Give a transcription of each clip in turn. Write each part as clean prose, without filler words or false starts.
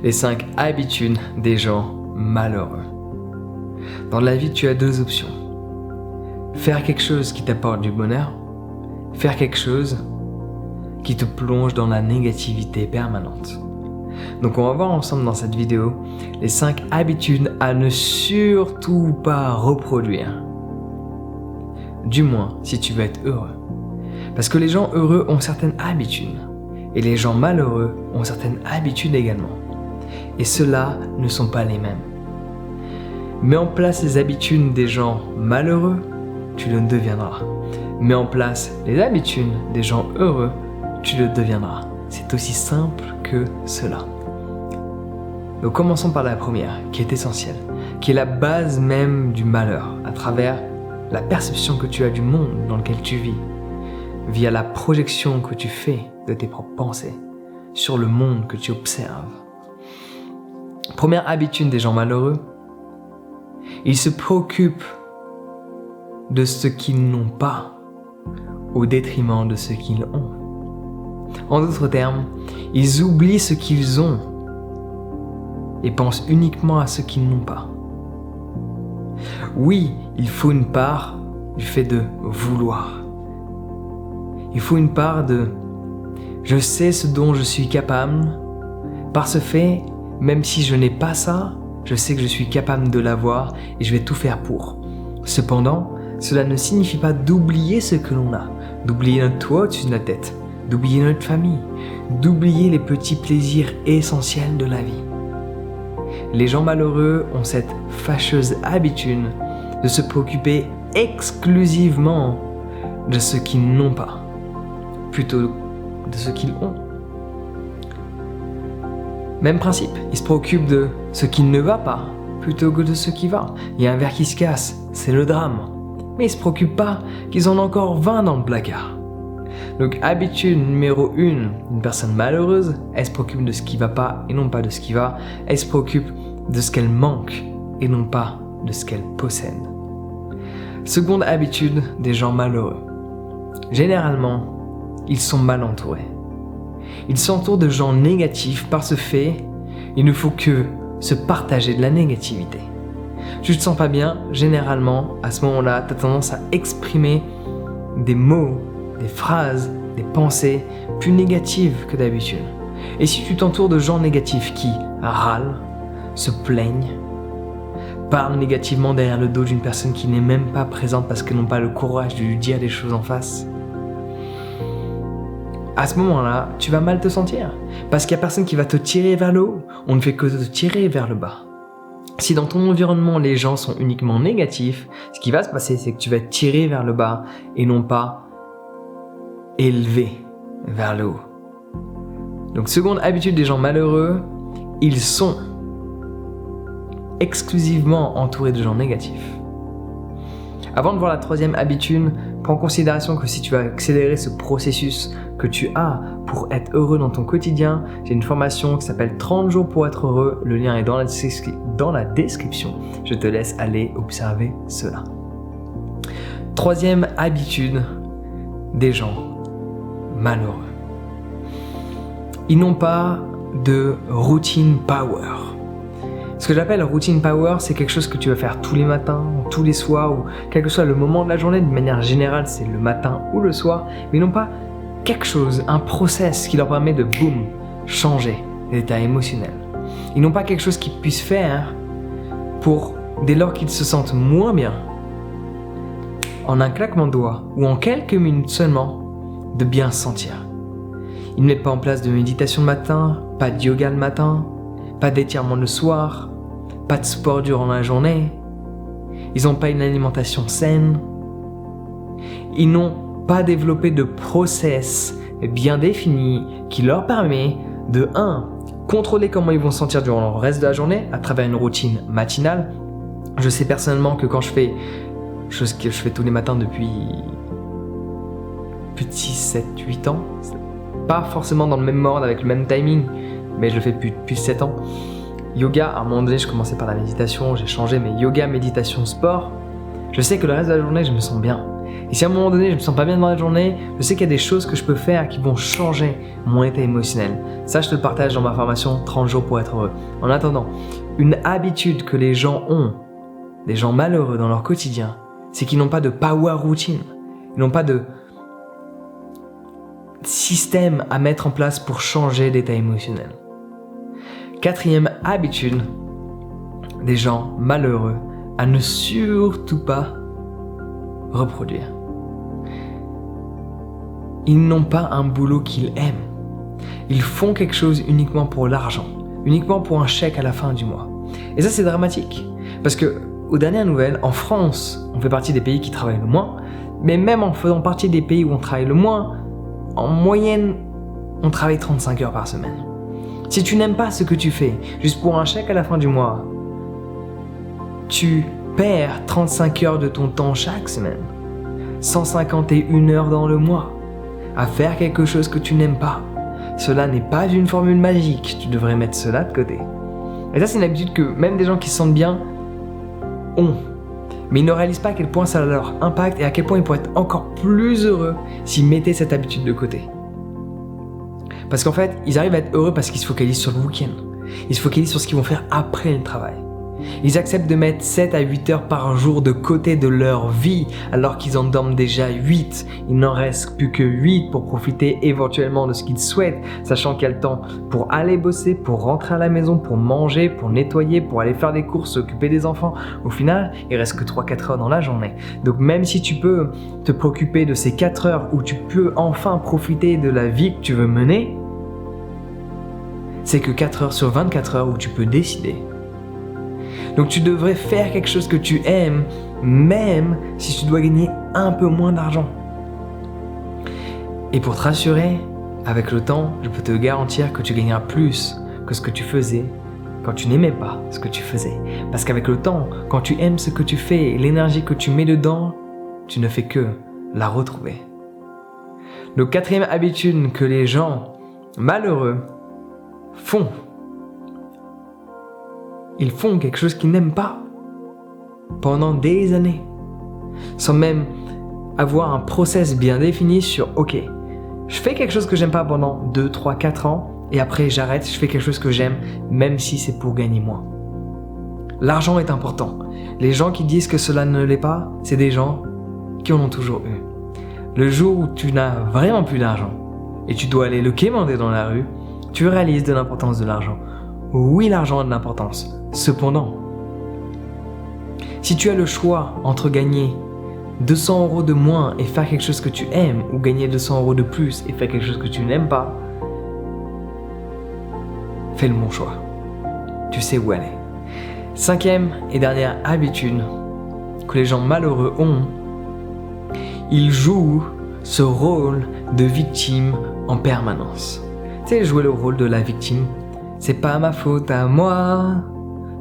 Les 5 habitudes des gens malheureux. Dans la vie, tu as 2 options. Faire quelque chose qui t'apporte du bonheur, faire quelque chose qui te plonge dans la négativité permanente. Donc on va voir ensemble dans cette vidéo les 5 habitudes à ne surtout pas reproduire. Du moins, si tu veux être heureux. Parce que les gens heureux ont certaines habitudes. Et les gens malheureux ont certaines habitudes également. Et ceux-là ne sont pas les mêmes. Mets en place les habitudes des gens malheureux, tu le deviendras. Mets en place les habitudes des gens heureux, tu le deviendras. C'est aussi simple que cela. Donc commençons par la première, qui est essentielle, qui est la base même du malheur, à travers la perception que tu as du monde dans lequel tu vis, via la projection que tu fais de tes propres pensées sur le monde que tu observes. Première habitude des gens malheureux, ils se préoccupent de ce qu'ils n'ont pas au détriment de ce qu'ils ont. En d'autres termes, ils oublient ce qu'ils ont et pensent uniquement à ce qu'ils n'ont pas. Oui, il faut une part du fait de vouloir. Il faut une part de « je sais ce dont je suis capable, par ce fait, même si je n'ai pas ça, je sais que je suis capable de l'avoir et je vais tout faire pour. » Cependant, cela ne signifie pas d'oublier ce que l'on a, d'oublier notre toit au-dessus de notre tête, d'oublier notre famille, d'oublier les petits plaisirs essentiels de la vie. Les gens malheureux ont cette fâcheuse habitude de se préoccuper exclusivement de ce qu'ils n'ont pas, plutôt de ce qu'ils ont. Même principe, ils se préoccupent de ce qui ne va pas, plutôt que de ce qui va. Il y a un verre qui se casse, c'est le drame. Mais ils ne se préoccupent pas qu'ils en ont encore 20 dans le placard. Donc habitude numéro 1 d'une personne malheureuse, elle se préoccupe de ce qui va pas et non pas de ce qui va. Elle se préoccupe de ce qu'elle manque et non pas de ce qu'elle possède. Seconde habitude des gens malheureux. Généralement, ils sont mal entourés. Ils s'entourent de gens négatifs. Par ce fait, il ne faut que se partager de la négativité. Tu te sens pas bien, généralement, à ce moment-là, tu as tendance à exprimer des mots, des phrases, des pensées plus négatives que d'habitude. Et si tu t'entoures de gens négatifs qui râlent, se plaignent, parlent négativement derrière le dos d'une personne qui n'est même pas présente parce qu'elles n'ont pas le courage de lui dire des choses en face, à ce moment-là, tu vas mal te sentir. Parce qu'il n'y a personne qui va te tirer vers le haut. On ne fait que te tirer vers le bas. Si dans ton environnement, les gens sont uniquement négatifs, ce qui va se passer, c'est que tu vas être tiré vers le bas et non pas élevé vers le haut. Donc, seconde habitude des gens malheureux, ils sont exclusivement entourés de gens négatifs. Avant de voir la troisième habitude, prends en considération que si tu vas accélérer ce processus que tu as pour être heureux dans ton quotidien, j'ai une formation qui s'appelle 30 jours pour être heureux. Le lien est dans la description. Je te laisse aller observer cela. Troisième habitude des gens malheureux. Ils n'ont pas de routine power. Ce que j'appelle routine power, c'est quelque chose que tu vas faire tous les matins, ou tous les soirs, ou quel que soit le moment de la journée. De manière générale, c'est le matin ou le soir, mais ils n'ont pas quelque chose, un process qui leur permet de boum, changer l'état émotionnel. Ils n'ont pas quelque chose qu'ils puissent faire pour, dès lors qu'ils se sentent moins bien, en un claquement de doigts ou en quelques minutes seulement, de bien se sentir. Ils ne mettent pas en place de méditation le matin, pas de yoga le matin, pas d'étirement le soir, pas de sport durant la journée. Ils n'ont pas une alimentation saine. Ils n'ont pas développé de process bien défini qui leur permet de 1. Contrôler comment ils vont se sentir durant le reste de la journée à travers une routine matinale. Je sais personnellement que quand je fais chose que je fais tous les matins depuis plus de 6, 7, 8 ans, pas forcément dans le même ordre avec le même timing, mais je le fais depuis 7 ans. Yoga, à un moment donné, je commençais par la méditation, j'ai changé, mais yoga, méditation, sport. Je sais que le reste de la journée, je me sens bien. Et si à un moment donné je me sens pas bien dans la journée, je sais qu'il y a des choses que je peux faire qui vont changer mon état émotionnel. Ça, je te le partage dans ma formation 30 jours pour être heureux. En attendant, une habitude que les gens ont, les gens malheureux dans leur quotidien, c'est qu'ils n'ont pas de power routine. Ils n'ont pas de système à mettre en place pour changer d'état émotionnel. 4e habitude des gens malheureux à ne surtout pas reproduire. Ils n'ont pas un boulot qu'ils aiment. Ils font quelque chose uniquement pour l'argent, uniquement pour un chèque à la fin du mois. Et ça, c'est dramatique. Parce que, aux dernières nouvelles, en France, on fait partie des pays qui travaillent le moins, mais même en faisant partie des pays où on travaille le moins, en moyenne, on travaille 35 heures par semaine. Si tu n'aimes pas ce que tu fais, juste pour un chèque à la fin du mois, tu perds 35 heures de ton temps chaque semaine, 151 heures dans le mois, à faire quelque chose que tu n'aimes pas. Cela n'est pas une formule magique, tu devrais mettre cela de côté. Et ça, c'est une habitude que même des gens qui se sentent bien ont. Mais ils ne réalisent pas à quel point ça leur impacte et à quel point ils pourraient être encore plus heureux s'ils mettaient cette habitude de côté. Parce qu'en fait, ils arrivent à être heureux parce qu'ils se focalisent sur le week-end. Ils se focalisent sur ce qu'ils vont faire après le travail. Ils acceptent de mettre 7 à 8 heures par jour de côté de leur vie alors qu'ils en dorment déjà 8. Il n'en reste plus que 8 pour profiter éventuellement de ce qu'ils souhaitent, sachant qu'il y a le temps pour aller bosser, pour rentrer à la maison, pour manger, pour nettoyer, pour aller faire des courses, s'occuper des enfants. Au final, il reste que 3-4 heures dans la journée. Donc même si tu peux te préoccuper de ces 4 heures où tu peux enfin profiter de la vie que tu veux mener, c'est que 4 heures sur 24 heures où tu peux décider. Donc tu devrais faire quelque chose que tu aimes, même si tu dois gagner un peu moins d'argent. Et pour te rassurer, avec le temps, je peux te garantir que tu gagneras plus que ce que tu faisais quand tu n'aimais pas ce que tu faisais. Parce qu'avec le temps, quand tu aimes ce que tu fais et l'énergie que tu mets dedans, tu ne fais que la retrouver. Donc 4e habitude que les gens malheureux font, ils font quelque chose qu'ils n'aiment pas pendant des années, sans même avoir un process bien défini sur ok, je fais quelque chose que j'aime pas pendant 2, 3, 4 ans et après j'arrête, je fais quelque chose que j'aime même si c'est pour gagner moins. L'argent est important. Les gens qui disent que cela ne l'est pas, c'est des gens qui en ont toujours eu. Le jour où tu n'as vraiment plus d'argent et tu dois aller le quémander dans la rue, tu réalises de l'importance de l'argent. Oui, l'argent a de l'importance. Cependant, si tu as le choix entre gagner 200 euros de moins et faire quelque chose que tu aimes ou gagner 200 euros de plus et faire quelque chose que tu n'aimes pas, fais le bon choix. Tu sais où aller. 5e et dernière habitude que les gens malheureux ont, ils jouent ce rôle de victime en permanence. Tu sais, jouer le rôle de la victime. C'est pas ma faute à moi.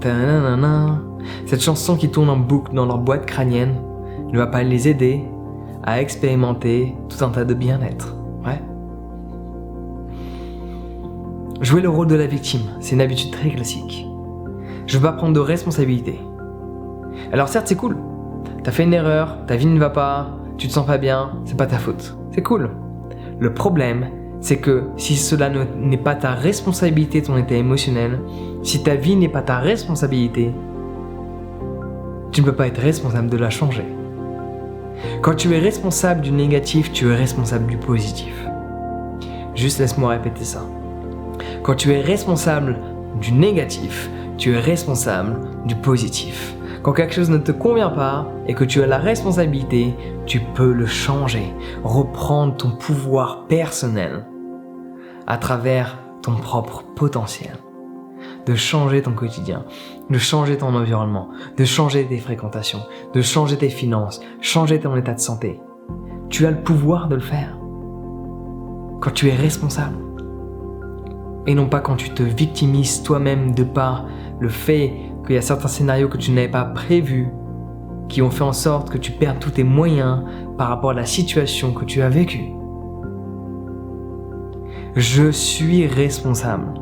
Ta-na-na-na. Cette chanson qui tourne en boucle dans leur boîte crânienne ne va pas les aider à expérimenter tout un tas de bien-être. Ouais. Jouer le rôle de la victime, c'est une habitude très classique. Je veux pas prendre de responsabilité. Alors certes, c'est cool. T'as fait une erreur, ta vie ne va pas, tu te sens pas bien, c'est pas ta faute. C'est cool. Le problème, c'est que si cela n'est pas ta responsabilité, ton état émotionnel, si ta vie n'est pas ta responsabilité, tu ne peux pas être responsable de la changer. Quand tu es responsable du négatif, tu es responsable du positif. Juste laisse-moi répéter ça. Quand tu es responsable du négatif, tu es responsable du positif. Quand quelque chose ne te convient pas et que tu as la responsabilité, tu peux le changer, reprendre ton pouvoir personnel à travers ton propre potentiel, de changer ton quotidien, de changer ton environnement, de changer tes fréquentations, de changer tes finances, changer ton état de santé. Tu as le pouvoir de le faire quand tu es responsable et non pas quand tu te victimises toi-même de par le fait qu'il y a certains scénarios que tu n'avais pas prévus qui ont fait en sorte que tu perdes tous tes moyens par rapport à la situation que tu as vécue. Je suis responsable.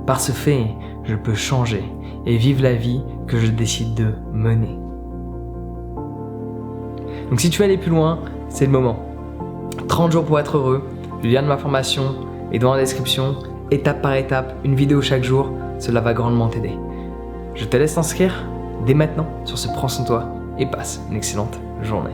Par ce fait, je peux changer et vivre la vie que je décide de mener. Donc si tu veux aller plus loin, c'est le moment. 30 jours pour être heureux, le lien de ma formation est dans la description, étape par étape, une vidéo chaque jour, cela va grandement t'aider. Je te laisse t'inscrire dès maintenant sur ce Prends soin de toi et passe une excellente journée.